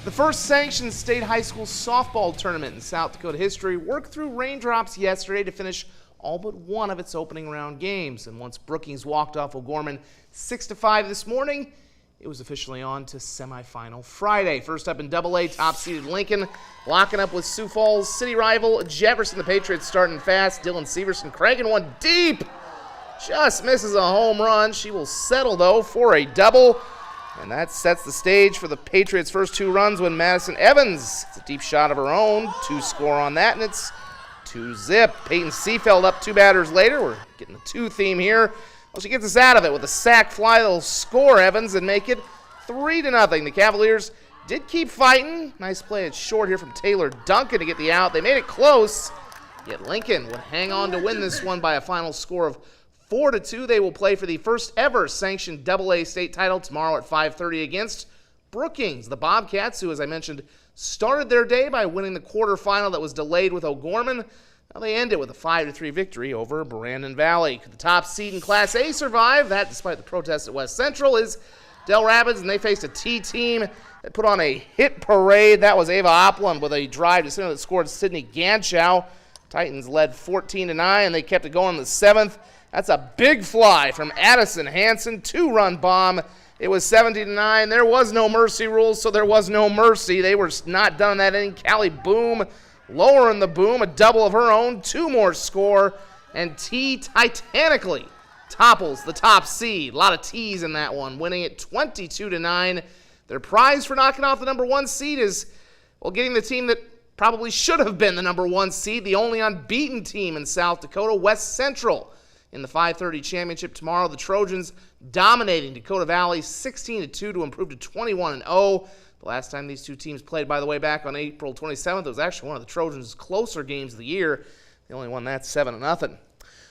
The first sanctioned state high school softball tournament in South Dakota history worked through raindrops yesterday to finish all but one of its opening round games. And once Brookings walked off O'Gorman 6-5 this morning, it was officially on to semifinal Friday. First up in AA, top-seeded Lincoln locking up with Sioux Falls city rival Jefferson. The Patriots starting fast. Dylan Severson cranking one deep. Just misses a home run. She will settle, though, for a double. And that sets the stage for the Patriots' first two runs when Madison Evans, it's a deep shot of her own, 2 score on that, and it's 2-zip. Peyton Seefeld up 2 batters later. We're getting the 2 theme here. Well, she gets us out of it with a sac fly that'll score Evans and make it 3-0. The Cavaliers did keep fighting. Nice play at short here from Taylor Duncan to get the out. They made it close, yet Lincoln would hang on to win this one by a final score of 4-2. They will play for the first ever sanctioned AA state title tomorrow at 5:30 against Brookings. The Bobcats, who, as I mentioned, started their day by winning the quarterfinal that was delayed with O'Gorman. Now they end it with a 5-3 victory over Brandon Valley. Could the top seed in Class A survive? That, despite the protests at West Central, is Dell Rapids, and they faced a T team that put on a hit parade. That was Ava Opland with a drive to center that scored Sydney Ganschow. Titans led 14-9, and they kept it going in the 7th. That's a big fly from Addison Hansen, 2-run bomb. It was 17-9. There was no mercy rules, so there was no mercy. They were not done in that inning. Callie Boom lowering the boom, a double of her own, 2 more score, and T titanically topples the top seed. A lot of T's in that one, winning it 22-9. Their prize for knocking off the number 1 seed is, well, getting the team that probably should have been the number 1 seed, the only unbeaten team in South Dakota, West Central. In the 5:30 championship tomorrow, the Trojans dominating Dakota Valley 16-2 to improve to 21-0. The last time these two teams played, by the way, back on April 27th, it was actually one of the Trojans' closer games of the year. They only won that 7-0.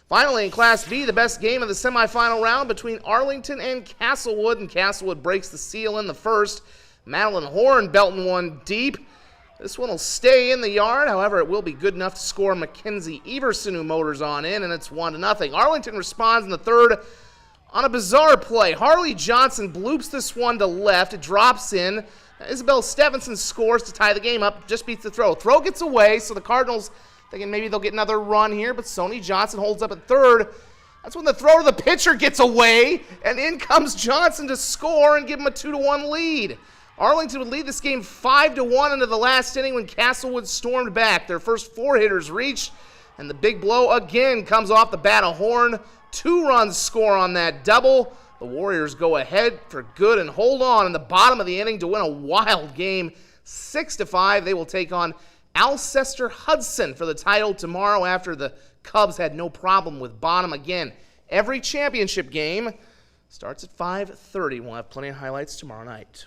Finally, in Class B, the best game of the semifinal round between Arlington and Castlewood, and Castlewood breaks the seal in the first. Madeline Horn belting one deep. This one will stay in the yard. However, it will be good enough to score Mackenzie Everson, who motors on in, and it's 1-0. Arlington responds in the third on a bizarre play. Harley Johnson bloops this one to left. It drops in. Isabel Stevenson scores to tie the game up. Just beats the throw. Throw gets away, so the Cardinals thinking maybe they'll get another run here, but Sony Johnson holds up at third. That's when the throw to the pitcher gets away, and in comes Johnson to score and give him a 2-1 lead. Arlington would lead this game 5-1 into the last inning when Castlewood stormed back. Their first 4 hitters reached, and the big blow again comes off the bat of Horn. 2 runs score on that double. The Warriors go ahead for good and hold on in the bottom of the inning to win a wild game 6-5. They will take on Alcester Hudson for the title tomorrow after the Cubs had no problem with Bonham. Again, every championship game starts at 5:30. We'll have plenty of highlights tomorrow night.